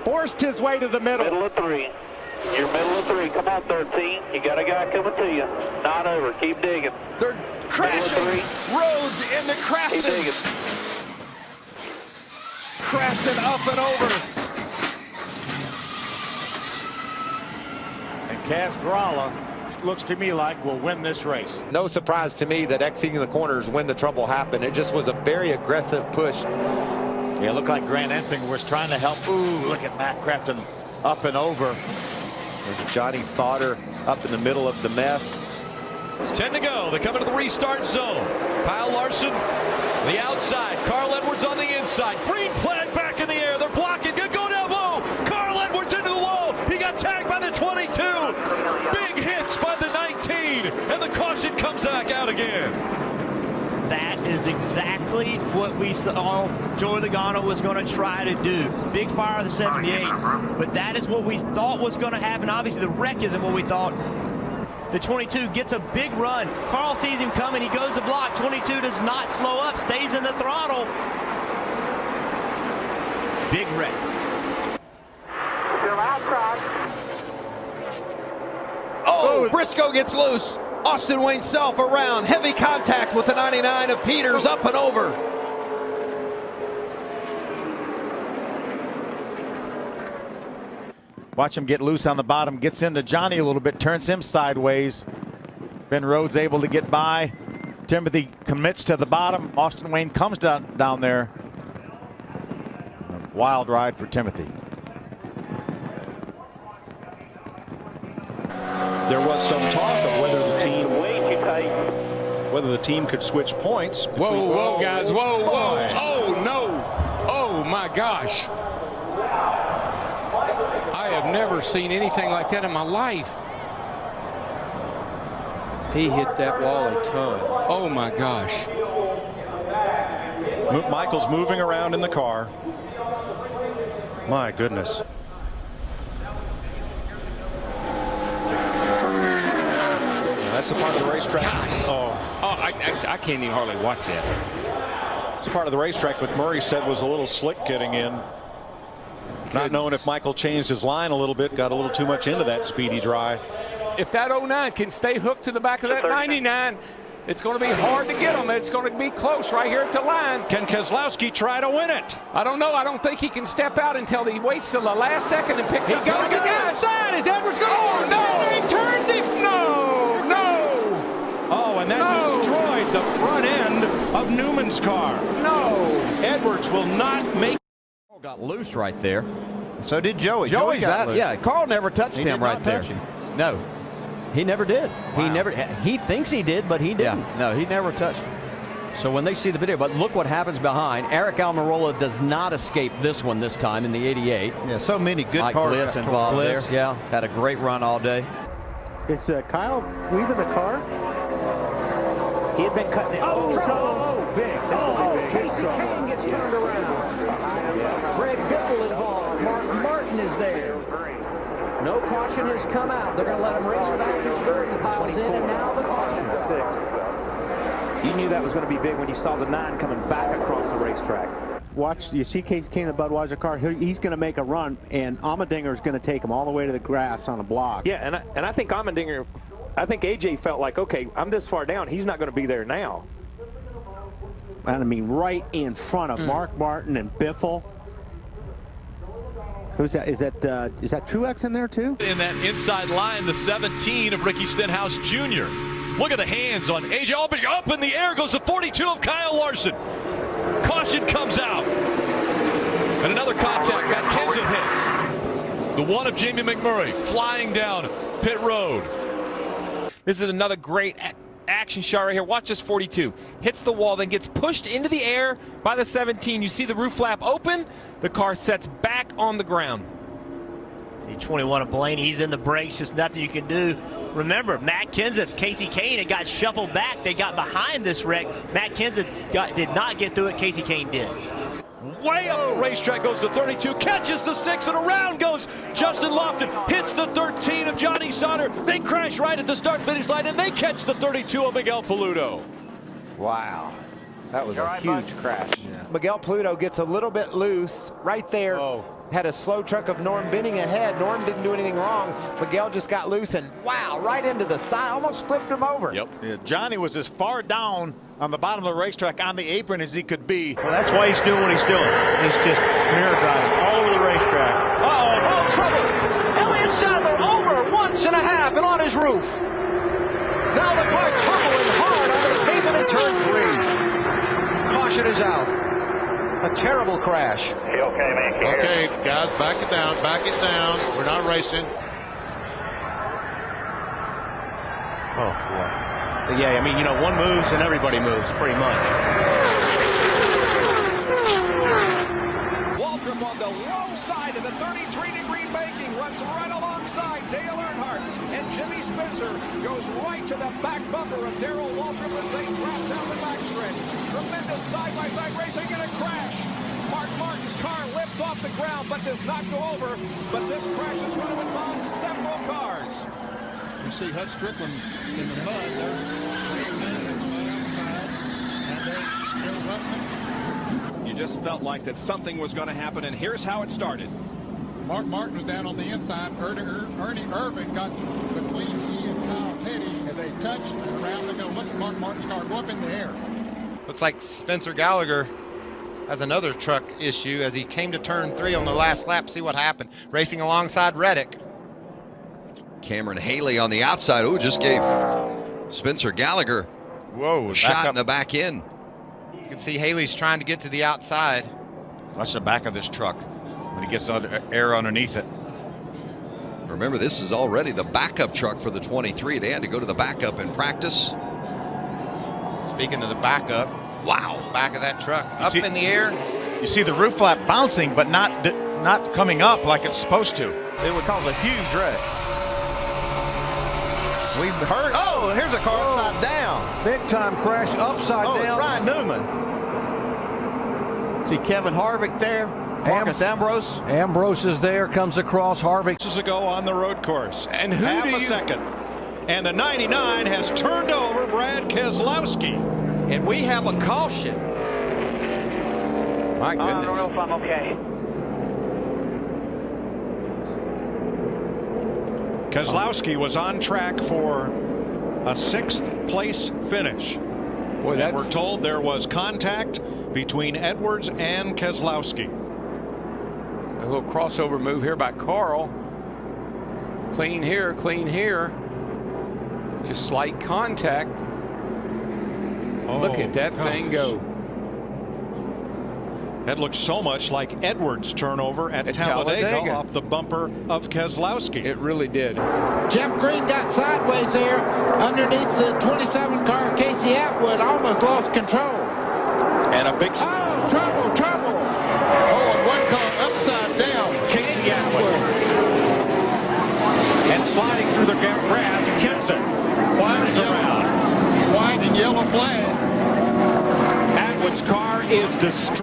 forced his way to the middle. Middle of 3. You're middle of 3. Come on, 13. You got a guy coming to you. Not over. Keep digging. They're crashing. Rhodes into Keep digging. Crafton up and over. And Kaz Grala looks to me like will win this race. No surprise to me that exiting the corners when the trouble happened. It just was a very aggressive push. Yeah, it looked like Grant Enfinger was trying to help. Ooh, look at Matt Crafton up and over. There's Johnny Sauter up in the middle of the mess. 10 to go. They come into the restart zone. Kyle Larson, the outside. Carl Edwards on the inside. Green flag back in the air. They're blocking. Good go down low. Carl Edwards into the wall. He got tagged by the 22. Big hits by the 19. And the caution comes back out again. That is exactly what we saw Joey Logano was going to try to do. Big fire of the 78. But that is what we thought was going to happen. Obviously, the wreck isn't what we thought. The 22 gets a big run. Carl sees him coming. He goes to block. 22 does not slow up. Stays in the throttle. Big wreck. Oh, Briscoe gets loose. Austin Wayne Self around. Heavy contact with the 99 of Peters up and over. Watch him get loose on the bottom, gets into Johnny a little bit, turns him sideways. Ben Rhodes able to get by. Timothy commits to the bottom. Austin Wayne comes down there. A wild ride for Timothy. There was some talk of whether the team could switch points. Whoa, guys, whoa. Oh, no. Oh, my gosh. I have never seen anything like that in my life. He hit that wall a ton. Oh, my gosh. Michael's moving around in the car. My goodness. That's the part of the racetrack. Gosh. I can't even hardly watch that. It's a part of the racetrack, but Murray said was a little slick getting in. Not knowing if Michael changed his line a little bit, got a little too much into that speedy dry. If that 09 can stay hooked to the back of that 99, it's going to be hard to get him. It's going to be close right here at the line. Can Keselowski try to win it? I don't know. I don't think he can step out until he waits till the last second and picks up. He goes again. Outside. Is Edwards going? Oh, no. He turns him. No. Oh, and that destroyed the front end of Newman's car. No. Edwards will not make. Got loose right there. So did Joey. Joey's got out. loose. Yeah, Carl never touched him right there. No, he never did. Wow. He thinks he did, but he didn't. Yeah, no, he never touched him. So when they see the video, but look what happens behind. Eric Almirola does not escape this one this time in the 88. Yeah, so many good Mike cars Bliss involved Bliss, there. Yeah, had a great run all day. Is Kyle leaving the car? He had been cutting it. Big. Casey Kane gets turned around. Greg Biffle involved. Mark Martin is there. No caution has come out. They're going to let him race back as Gordon piles in, and now the caution. 6. You knew that was going to be big when you saw the 9 coming back across the racetrack. Watch, you see Casey Kane in the Budweiser car. He's going to make a run, and Allmendinger is going to take him all the way to the grass on a block. Yeah, and I think Allmendinger, I think AJ felt like, okay, I'm this far down. He's not going to be there now. And I mean, right in front of Mark Martin and Biffle. Who's that? Is that Truex in there too? In that inside line, the 17 of Ricky Stenhouse Jr. Look at the hands on AJ Allmendinger. Up in the air goes the 42 of Kyle Larson. Caution comes out. And another contact. Matt Kenseth hits. The 1 of Jamie McMurray flying down pit road. This is another great action shot right here. Watch this 42. Hits the wall, then gets pushed into the air by the 17. You see the roof flap open. The car sets back on the ground. The 21 of Blaney, he's in the brakes. Just nothing you can do. Remember, Matt Kenseth, Casey Kane, it got shuffled back. They got behind this wreck. Matt Kenseth did not get through it. Casey Kane did. Way up the racetrack goes the 32, catches the 6, and around goes Justin Lofton, hits the 13 of Johnny Sauter. They crash right at the start-finish line, and they catch the 32 of Miguel Paludo. Wow. That was a huge crash. Yeah. Miguel Paludo gets a little bit loose right there. had a slow truck of Norm Benning ahead. Norm didn't do anything wrong. Miguel just got loose and wow, right into the side, almost flipped him over. Yep. Yeah, Johnny was as far down on the bottom of the racetrack on the apron as he could be. Well, that's why he's doing what he's doing. He's just mirror driving all over the racetrack. Oh, trouble. Elliott Sadler over 1.5 and on his roof. Now the car tumbling hard onto the pavement in turn 3. Caution is out. A terrible crash. You okay, man? Okay, guys, back it down. Back it down. We're not racing. Oh, boy. Yeah, I mean, you know, one moves and everybody moves, pretty much. Waltrip on the wrong side of the 33-degree banking runs right alongside Dale Earnhardt, and Jimmy Spencer goes right to the back bumper of Darrell Waltrip as they drop down the backstretch. Tremendous side-by-side racing and a crash. Mark Martin's car lifts off the ground but does not go over, but this crash is going to involve several cars. You see Hut Strickland in the mud. There's 3 men in the mud outside, and there's Bill Buckman. You just felt like that something was going to happen, and here's how it started. Mark Martin was down on the inside. Ernie Irvin got between he and Kyle Petty, and they touched, and around they go. Look at Mark Martin's car go up in the air. Looks like Spencer Gallagher has another truck issue as he came to turn 3 on the last lap. See what happened. Racing alongside Reddick. Cameron Haley on the outside. Oh, just gave Spencer Gallagher a shot in the back end. You can see Haley's trying to get to the outside. Watch the back of this truck when he gets air underneath it. Remember, this is already the backup truck for the 23. They had to go to the backup in practice. Speaking of the backup, wow, back of that truck up in the air. You see the roof flap bouncing, but not coming up like it's supposed to. It would cause a huge wreck. We've heard. Oh, and here's a car upside down. Big time crash upside down. Oh, it's Ryan Newman. See Kevin Harvick there. Marcus Ambrose. Ambrose is there, comes across. Harvick. This is a go on the road course. And who half do a you... second. And the 99 has turned over Brad Keselowski. And we have a caution. My goodness. I don't know if I'm okay. Keselowski was on track for a 6th place finish. Boy, and we're told there was contact between Edwards and Keselowski. A little crossover move here by Carl. Clean here, clean here. Just slight contact. Look at that thing go. That looked so much like Edwards' turnover at Talladega off the bumper of Keselowski. It really did. Jeff Green got sideways there underneath the 27 car. Casey Atwood almost lost control. And a big... Oh, trouble, trouble. Oh, and one car upside down. Casey Atwood. And sliding through the grass, Kenson flies around. White and yellow flag. Atwood's car is destroyed.